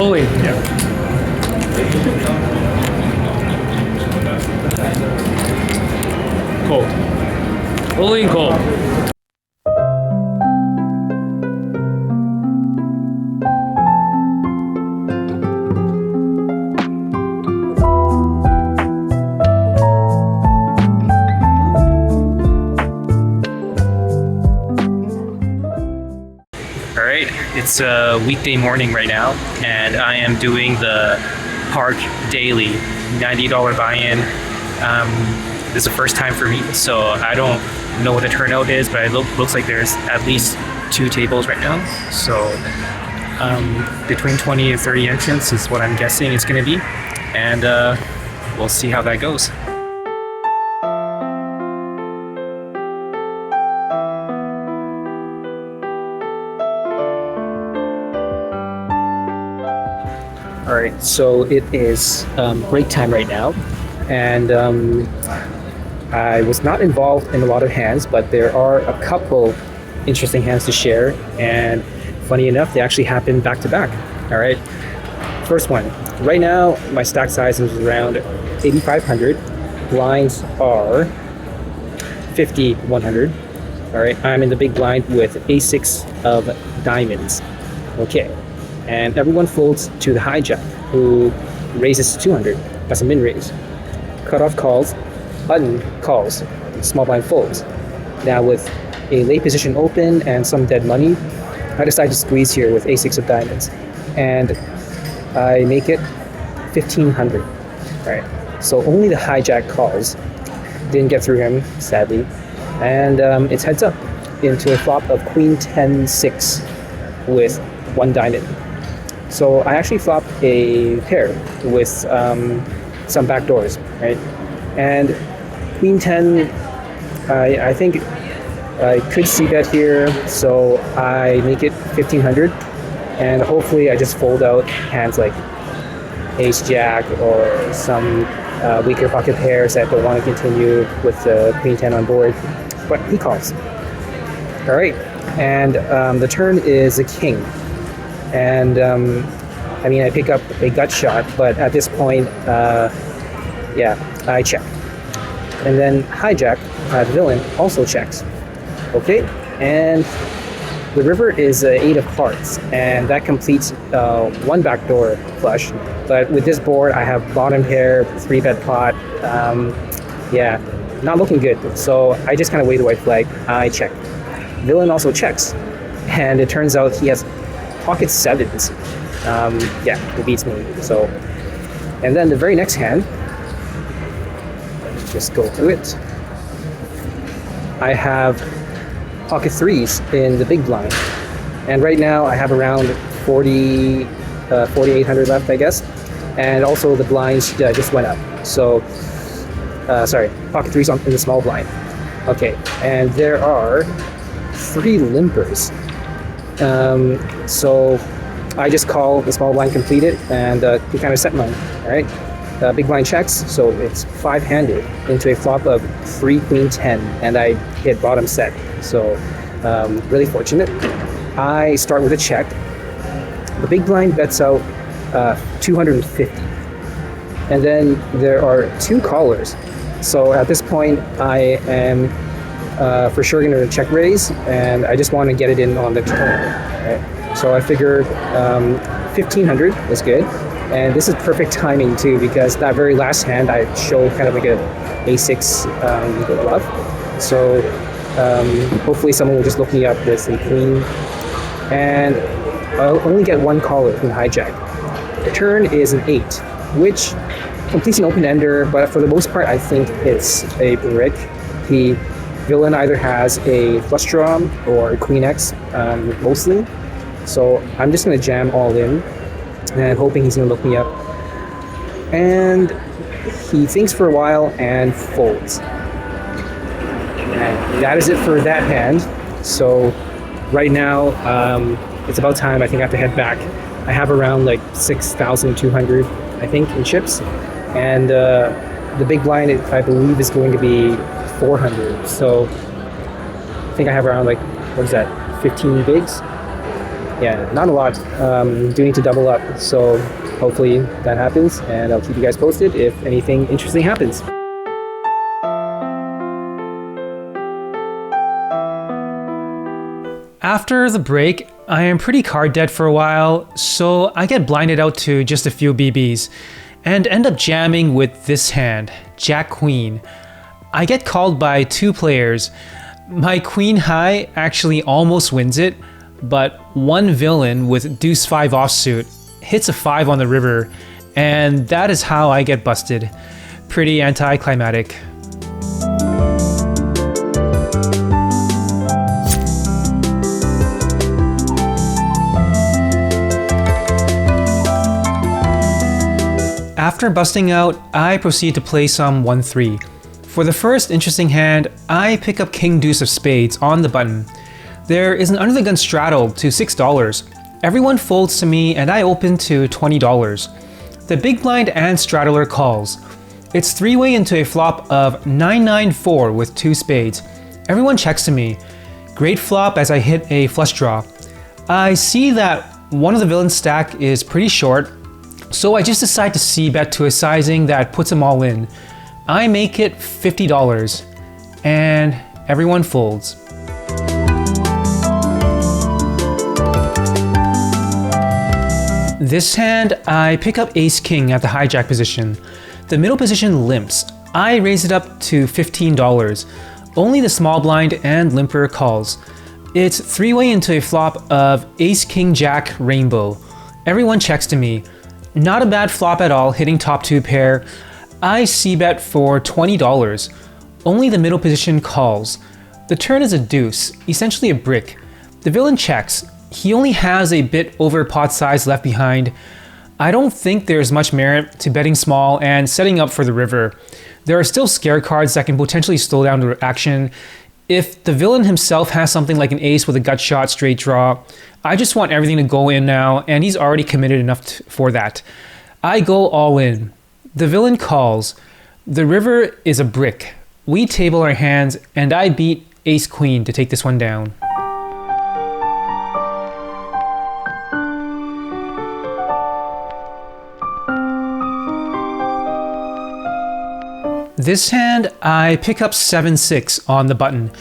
All in. Yeah. Cold. All in cold. Alright, it's a weekday morning right now, and I am doing the Parq Daily $90 buy-in. This is the first time for me, so I don't know what the turnout is, but it looks like there's at least 2 tables right now. So between 20 and 30 entrants is what I'm guessing it's going to be, and we'll see how that goes. All right, so it is break time right now, and I was not involved in a lot of hands, but there are a couple interesting hands to share, and funny enough, they actually happened back to back. All right, first one. Right now, my stack size is around 8,500. Blinds are 5,100. All right, I'm in the big blind with a6 of diamonds. Okay. And everyone folds to the hijack, who raises to 200. That's a min raise. Cutoff calls, button calls, small blind folds. Now with a late position open and some dead money, I decide to squeeze here with a6 of diamonds. And I make it 1,500. All right, so only the hijack calls. Didn't get through him, sadly. And it's heads up into a flop of queen 10-6 with 1 diamond. So I actually flopped a pair with some back doors, right? And queen 10, I think I could see bet here, so I make it 1,500, and hopefully I just fold out hands like ace jack or some weaker pocket pairs that don't want to continue with the queen 10 on board, but he calls. All right, and the turn is a king. And I mean, I pick up a gut shot, but at this point, yeah, I check. And then hijack, the villain, also checks. Okay, and the river is 8 of hearts, and that completes 1 backdoor flush. But with this board, I have bottom pair, 3-bet pot. Yeah, not looking good. So I just kind of wave the white flag. I check. Villain also checks, and it turns out he has pocket 7s. Yeah, it beats me. So, and then the very next hand, let's just go through it. I have pocket 3s in the big blind, and right now I have around 4,800 left, I guess. And also the blinds just went up. So, sorry, pocket 3s in the small blind. Okay, and there are 3 limpers. So I just call the small blind completed, and we kind of set mine. All right, big blind checks, so it's 5-handed into a flop of 3 queen 10, and I hit bottom set. So really fortunate. I start with a check. The big blind bets out 250, and then there are 2 callers. So at this point, I am for sure going to check raise, and I just want to get it in on the turn. Right? So I figured 1,500 is good, and this is perfect timing too, because that very last hand I show kind of like a a6 bluff. So hopefully someone will just look me up with a queen, and I'll only get 1 caller from hijack. The turn is an 8, which completes an open ender, but for the most part I think it's a brick. The villain either has a flush draw or queen X, mostly. So I'm just going to jam all in, and hoping he's going to look me up. And he thinks for a while and folds. And that is it for that hand. So right now, it's about time. I think I have to head back. I have around like 6,200, I think, in chips. And the big blind, I believe, is going to be 400. So I think I have around like, what is that, 15 bigs? Yeah, not a lot. Do need to double up. So hopefully that happens, and I'll keep you guys posted if anything interesting happens. After the break, I am pretty card dead for a while, so I get blinded out to just a few BBs and end up jamming with this hand, Jack Queen. I get called by 2 players. My Queen High actually almost wins it, but one villain with Deuce 5 offsuit hits a 5 on the river, and that is how I get busted. Pretty anticlimactic. After busting out, I proceed to play some 1-3. For the first interesting hand, I pick up King Deuce of Spades on the button. There is an under the gun straddle to $6. Everyone folds to me and I open to $20. The big blind and straddler calls. It's 3-way into a flop of 9-9-4 with 2 spades. Everyone checks to me. Great flop as I hit a flush draw. I see that one of the villain's stack is pretty short, so I just decide to c-bet to a sizing that puts them all in. I make it $50, and everyone folds. This hand, I pick up Ace-King at the hijack position. The middle position limps. I raise it up to $15. Only the small blind and limper calls. It's 3-way into a flop of Ace-King-Jack Rainbow. Everyone checks to me. Not a bad flop at all, hitting top 2 pair. I c-bet for $20. Only the middle position calls. The turn is a deuce, essentially a brick. The villain checks. He only has a bit over pot size left behind. I don't think there's much merit to betting small and setting up for the river. There are still scare cards that can potentially slow down the action. If the villain himself has something like an ace with a gut shot straight draw, I just want everything to go in now, and he's already committed enough for that. I go all in. The villain calls. The river is a brick. We table our hands, and I beat Ace-Queen to take this one down. This hand, I pick up 7-6 on the button.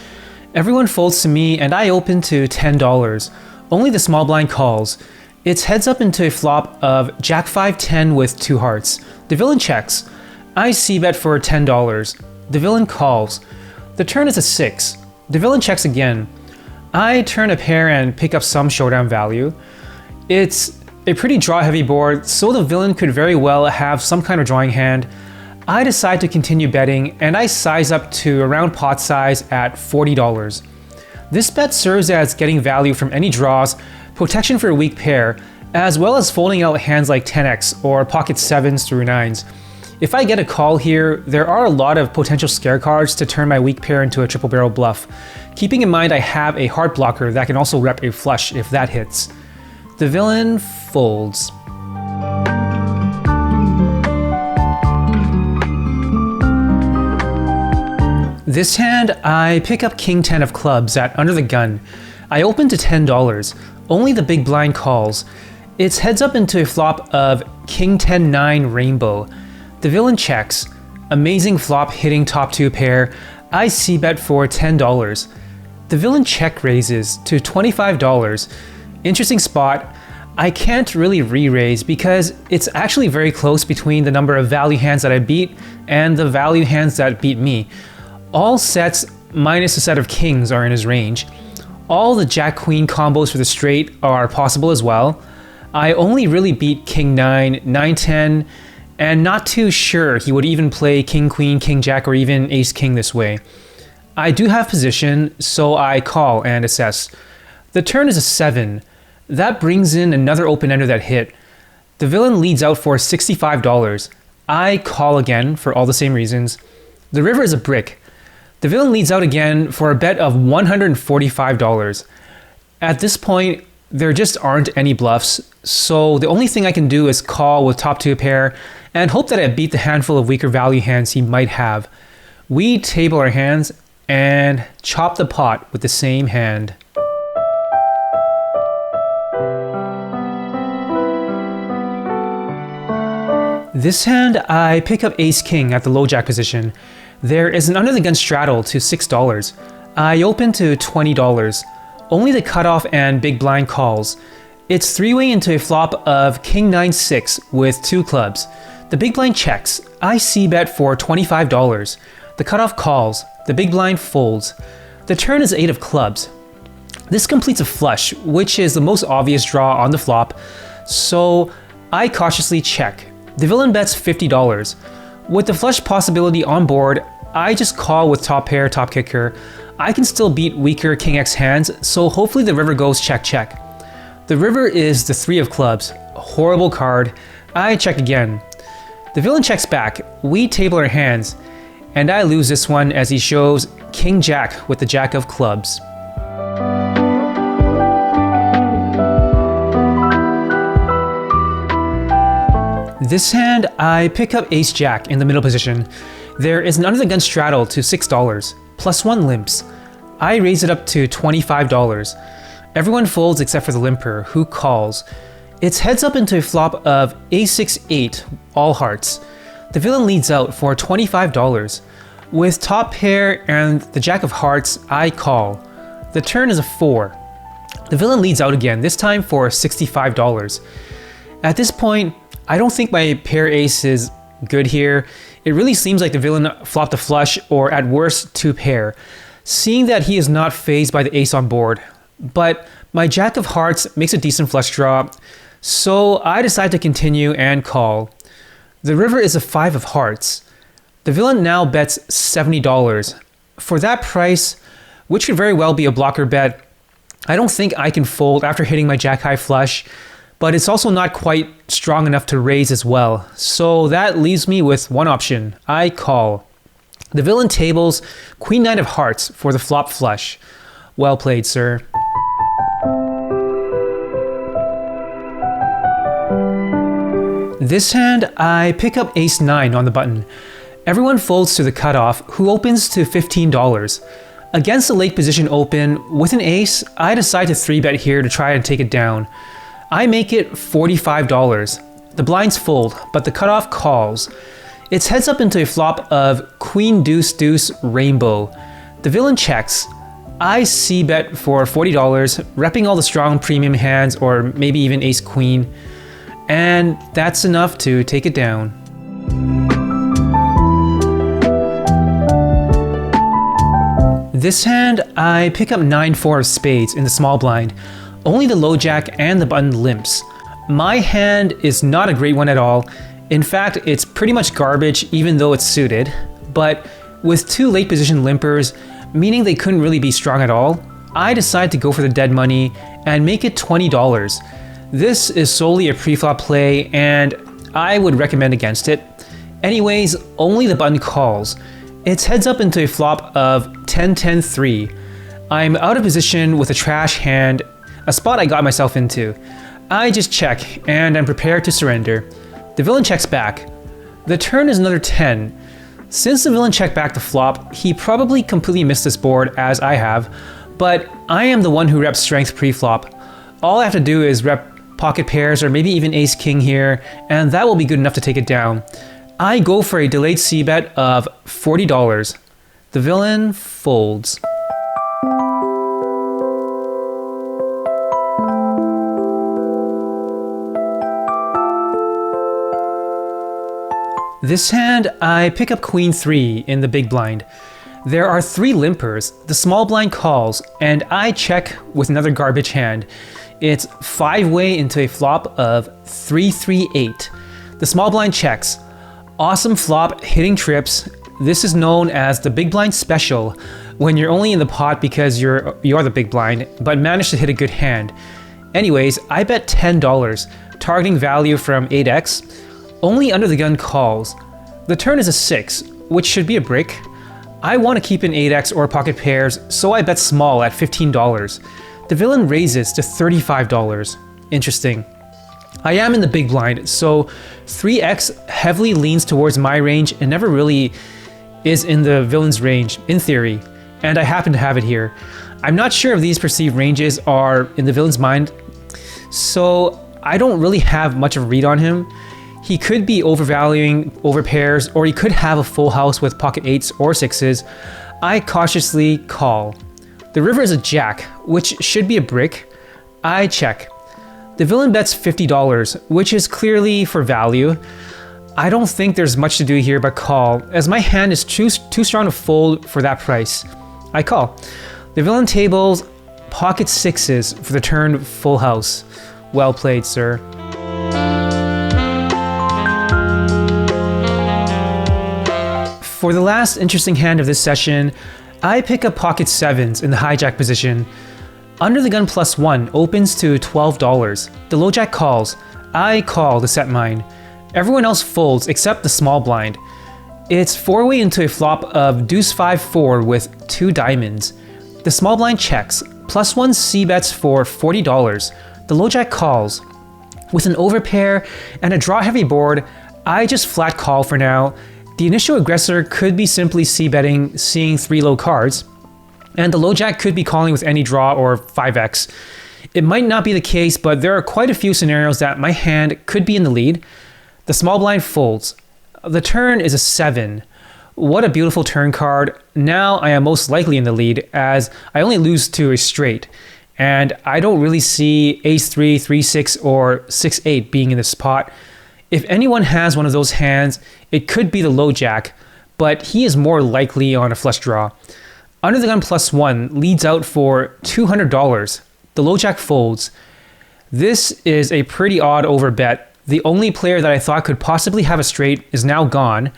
Everyone folds to me and I open to $10. Only the small blind calls. It's heads up into a flop of Jack 5-10 with 2 hearts. The villain checks. I c-bet for $10. The villain calls. The turn is a 6. The villain checks again. I turn a pair and pick up some showdown value. It's a pretty draw heavy board, so the villain could very well have some kind of drawing hand. I decide to continue betting and I size up to around pot size at $40. This bet serves as getting value from any draws, protection for a weak pair, as well as folding out hands like 10x or pocket 7s through 9s. If I get a call here, there are a lot of potential scare cards to turn my weak pair into a triple barrel bluff. Keeping in mind I have a heart blocker that can also rep a flush if that hits. The villain folds. This hand, I pick up King 10 of clubs at under the gun. I open to $10. Only the big blind calls. It's heads up into a flop of King 10-9 Rainbow. The villain checks. Amazing flop hitting top 2 pair. I c-bet for $10. The villain check raises to $25. Interesting spot. I can't really re-raise because it's actually very close between the number of value hands that I beat and the value hands that beat me. All sets minus a set of kings are in his range. All the Jack-Queen combos for the straight are possible as well. I only really beat King 9, 9-10, and not too sure he would even play King Queen, King Jack, or even Ace King this way. I do have position, so I call and assess. The turn is a 7. That brings in another open-ender that hit. The villain leads out for $65. I call again for all the same reasons. The river is a brick. The villain leads out again for a bet of $145. At this point, there just aren't any bluffs, so the only thing I can do is call with top 2 pair and hope that I beat the handful of weaker value hands he might have. We table our hands and chop the pot with the same hand. This hand, I pick up ace-king at the low jack position. There is an under the gun straddle to $6. I open to $20. Only the cutoff and big blind calls. It's three-way into a flop of king 9-6 with 2 clubs. The big blind checks. I c-bet for $25. The cutoff calls. The big blind folds. The turn is 8 of clubs. This completes a flush, which is the most obvious draw on the flop, so I cautiously check. The villain bets $50. With the flush possibility on board, I just call with top pair, top kicker. I can still beat weaker king x hands, so hopefully the river goes check check. The river is the 3 of clubs. Horrible card. I check again. The villain checks back. We table our hands, and I lose this one as he shows king jack with the jack of clubs. This hand, I pick up ace-jack in the middle position. There is an under the gun straddle to $6, plus 1 limps. I raise it up to $25. Everyone folds except for the limper, who calls. It's heads up into a flop of a6-8, all hearts. The villain leads out for $25. With top pair and the jack of hearts, I call. The turn is a 4. The villain leads out again, this time for $65. At this point, I don't think my pair ace is good here. It really seems like the villain flopped a flush, or at worst, 2 pair, seeing that he is not fazed by the ace on board. But my jack of hearts makes a decent flush draw, so I decide to continue and call. The river is a 5 of hearts. The villain now bets $70. For that price, which could very well be a blocker bet, I don't think I can fold after hitting my jack high flush, but it's also not quite strong enough to raise as well. So that leaves me with one option. I call. The villain tables queen 9 of hearts for the flop flush. Well played, sir. This hand, I pick up ace 9 on the button. Everyone folds to the cutoff, who opens to $15. Against the late position open, with an ace, I decide to 3-bet here to try and take it down. I make it $45. The blinds fold, but the cutoff calls. It's heads up into a flop of queen deuce deuce rainbow. The villain checks. I c-bet for $40, repping all the strong premium hands, or maybe even ace queen, and that's enough to take it down. This hand, I pick up 9-4 of spades in the small blind. Only the low jack and the button limps. My hand is not a great one at all. In fact, it's pretty much garbage even though it's suited. But with 2 late position limpers, meaning they couldn't really be strong at all, I decide to go for the dead money and make it $20. This is solely a pre-flop play and I would recommend against it. Anyways, only the button calls. It's heads up into a flop of 10-10-3. I'm out of position with a trash hand, a spot I got myself into. I just check, and I'm prepared to surrender. The villain checks back. The turn is another 10. Since the villain checked back the flop, he probably completely missed this board, as I have, but I am the one who reps strength pre-flop. All I have to do is rep pocket pairs, or maybe even ace-king here, and that will be good enough to take it down. I go for a delayed c-bet of $40. The villain folds. This hand, I pick up queen 3 in the big blind. There are 3 limpers, the small blind calls, and I check with another garbage hand. It's 5-way into a flop of 3-3-8. The small blind checks. Awesome flop, hitting trips. This is known as the big blind special, when you're only in the pot because you are the big blind, but manage to hit a good hand. Anyways, I bet $10, targeting value from 8x. Only under the gun calls. The turn is a 6, which should be a brick. I want to keep in 8x or pocket pairs, so I bet small at $15. The villain raises to $35. Interesting. I am in the big blind, so 3x heavily leans towards my range and never really is in the villain's range, in theory, and I happen to have it here. I'm not sure if these perceived ranges are in the villain's mind, so I don't really have much of a read on him. He could be overvaluing over pairs, or he could have a full house with pocket 8s or 6s. I cautiously call. The river is a jack, which should be a brick. I check. The villain bets $50, which is clearly for value. I don't think there's much to do here but call, as my hand is too strong to fold for that price. I call. The villain tables pocket 6s for the turn full house. Well played, sir. For the last interesting hand of this session, I pick up pocket 7s in the hijack position. Under the gun +1 opens to $12. The low jack calls. I call to set mine. Everyone else folds except the small blind. It's four-way into a flop of deuce 5-4 with 2 diamonds. The small blind checks. +1 C bets for $40. The low jack calls. With an overpair and a draw heavy board, I just flat call for now. The initial aggressor could be simply C betting, seeing 3 low cards, and the low jack could be calling with any draw or 5x. It might not be the case, but there are quite a few scenarios that my hand could be in the lead. The small blind folds. The turn is a 7. What a beautiful turn card. Now I am most likely in the lead, as I only lose to a straight, and I don't really see ace-3, 3-6, or 6-8 being in this spot. If anyone has one of those hands, it could be the low jack, but he is more likely on a flush draw. Under the gun +1 leads out for $200. The low jack folds. This is a pretty odd over bet. The only player that I thought could possibly have a straight is now gone.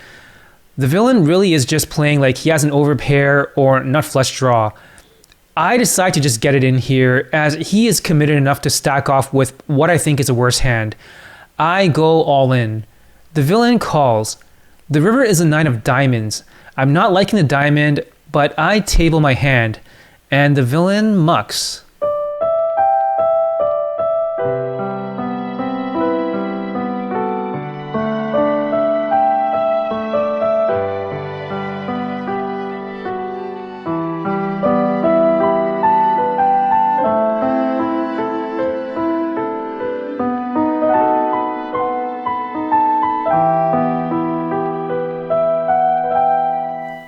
The villain really is just playing like he has an overpair or nut flush draw. I decide to just get it in here, as he is committed enough to stack off with what I think is a worse hand. I go all in. The villain calls. The river is a 9 of diamonds. I'm not liking the diamond, but I table my hand, and the villain mucks.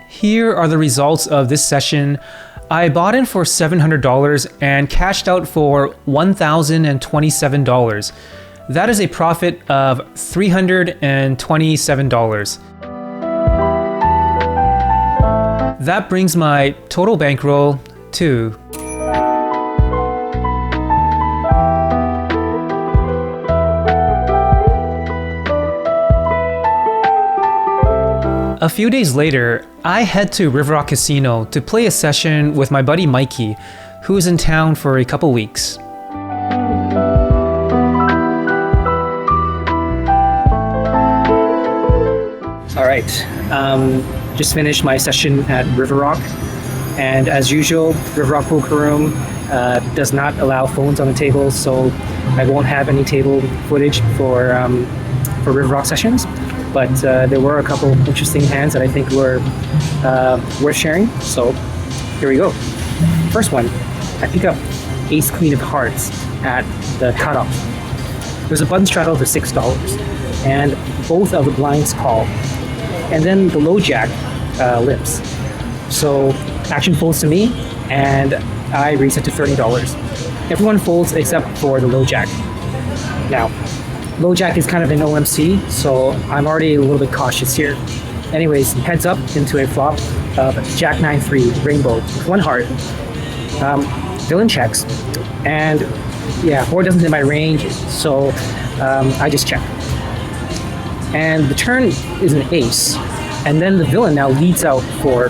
Here are the results of this session. I bought in for $700 and cashed out for $1,027. That is a profit of $327. That brings my total bankroll to A few days later, I head to River Rock Casino to play a session with my buddy Mikey, who is in town for a couple weeks. All right, just finished my session at River Rock, and as usual, River Rock Poker Room does not allow phones on the table, so I won't have any table footage for River Rock sessions. But there were a couple interesting hands that I think were worth sharing. So here we go. First one, I pick up Ace Queen of Hearts at the cutoff. There's a button straddle for $6, and both of the blinds call, and then the low jack limps. So action folds to me, and I reset to $30. Everyone folds except for the low jack. Now, low jack is kind of an OMC, so I'm already a little bit cautious here. Anyways, heads up into a flop of Jack 9-3 Rainbow with 1 heart. Villain checks, and yeah, board doesn't hit my range, so I just check. And the turn is an ace, and then the villain now leads out for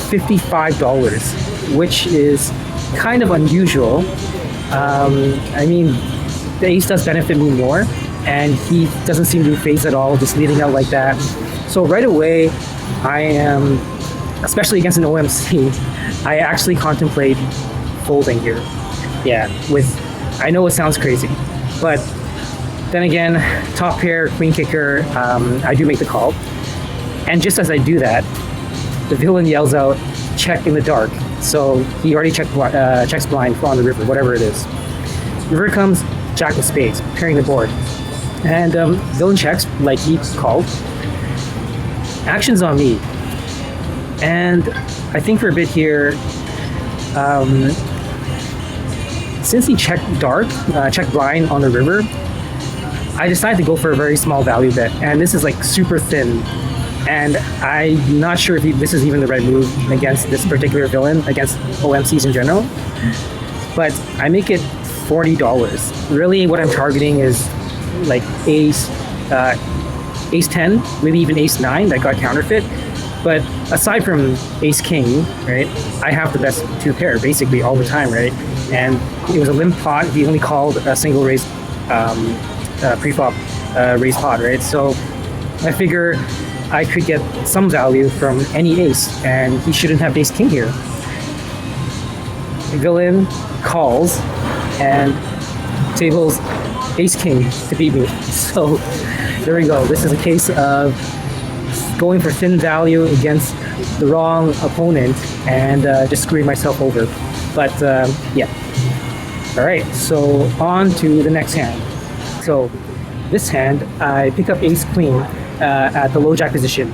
$55, which is kind of unusual. I mean, the ace does benefit me more, and he doesn't seem to be phased at all, just leading out like that. So right away, I am, especially against an OMC, I actually contemplate folding here. Yeah, I know it sounds crazy, but then again, top pair, queen kicker, I do make the call. And just as I do that, the villain yells out, check in the dark. So he already checks blind on the river, whatever it is. River comes, Jack of spades, pairing the board. And villain checks, like he called. Actions on me. And I think for a bit here, since he checked dark, checked blind on the river, I decided to go for a very small value bet. And this is like super thin. And I'm not sure if this is even the right move against this particular villain, against OMCs in general. But I make it $40. Really, what I'm targeting is like ace 10, maybe even ace 9 that got counterfeit. But aside from ace king, right, I have the best two pair basically all the time, right? And it was a limp pot. He only called a single raise pre-flop raise pot, right? So I figure I could get some value from any ace, and he shouldn't have ace king here. Villain calls and tables ace king to beat me. So there we go. This is a case of going for thin value against the wrong opponent and just screwing myself over. But yeah. All right, so on to the next hand. So this hand, I pick up ace queen at the low jack position.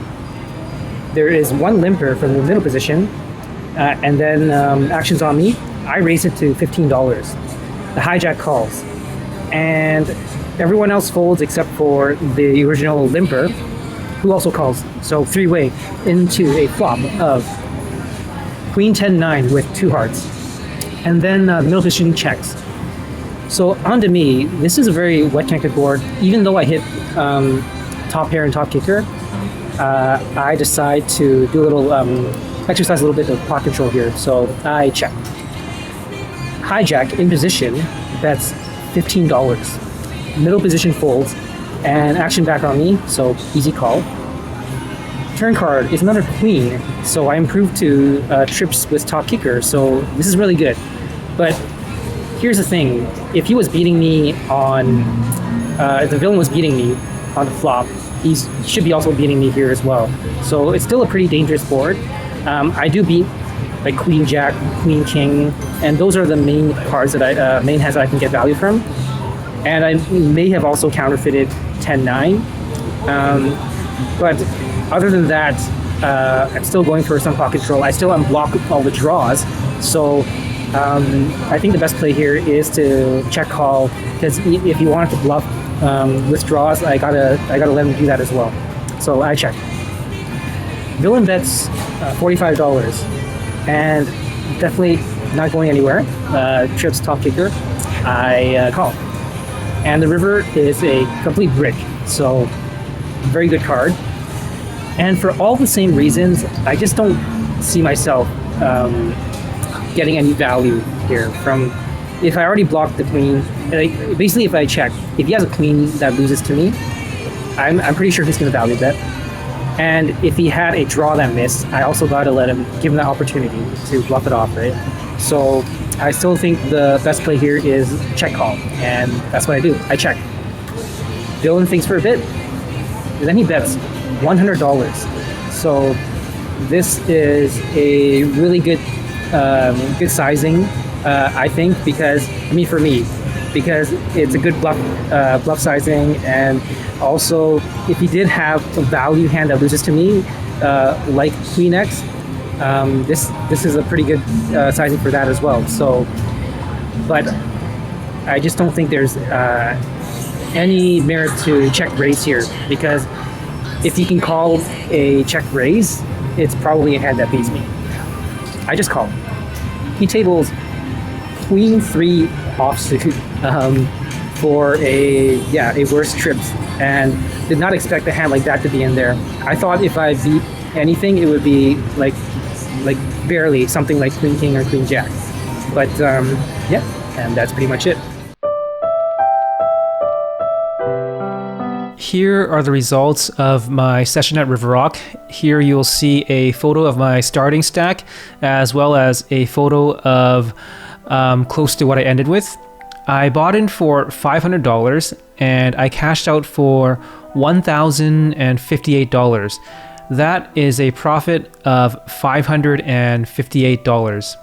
There is one limper from the middle position, and then actions on me. I raise it to $15. The hijack calls, and everyone else folds except for the original limper, who also calls. So three-way into a flop of queen 10-9 with two hearts, and then middle position checks. So onto me, this is a very wet connected board. Even though I hit top pair and top kicker, I decide to do a little exercise a little bit of pot control here. So I check. Hijack in position, that's $15. Middle position folds, and action back on me, so easy call. Turn card is another queen, so I improved to trips with top kicker, so this is really good. But here's the thing, if he was beating me on, if the villain was beating me on the flop, he should be also beating me here as well. So it's still a pretty dangerous board. I do beat like queen jack, queen king, and those are the main cards that main hands that I can get value from. And I may have also counterfeited 10-9. But other than that, I'm still going for some pot control. I still unblock all the draws. So I think the best play here is to check call, because if you want to bluff with draws, I gotta let him do that as well. So I check. Villain bets $45, and definitely not going anywhere. Trips top kicker. I call, and the river is a complete brick. So very good card. And for all the same reasons, I just don't see myself getting any value here from, if I already blocked the queen, like basically if I check, if he has a queen that loses to me, I'm pretty sure he's going to value bet. And if he had a draw that missed, I also got to give him the opportunity to bluff it off, right? So I still think the best play here is check call, and that's what I do. I check. Villain thinks for a bit, and then he bets $100. So this is a really good good sizing, I think, because for me, because it's a good bluff sizing, and also if he did have a value hand that loses to me, like Queen X, this is a pretty good sizing for that as well. So, but I just don't think there's any merit to check raise here, because if he can call a check raise, it's probably a hand that beats me. I just call. He tables Queen 3 offsuit for a worse trips, and did not expect a hand like that to be in there. I thought if I beat anything, it would be like barely something like Queen King or Queen Jack. But yeah, and that's pretty much it. Here are the results of my session at River Rock. Here you'll see a photo of my starting stack, as well as a photo of close to what I ended with. I bought in for $500 and I cashed out for $1,058. That is a profit of $558.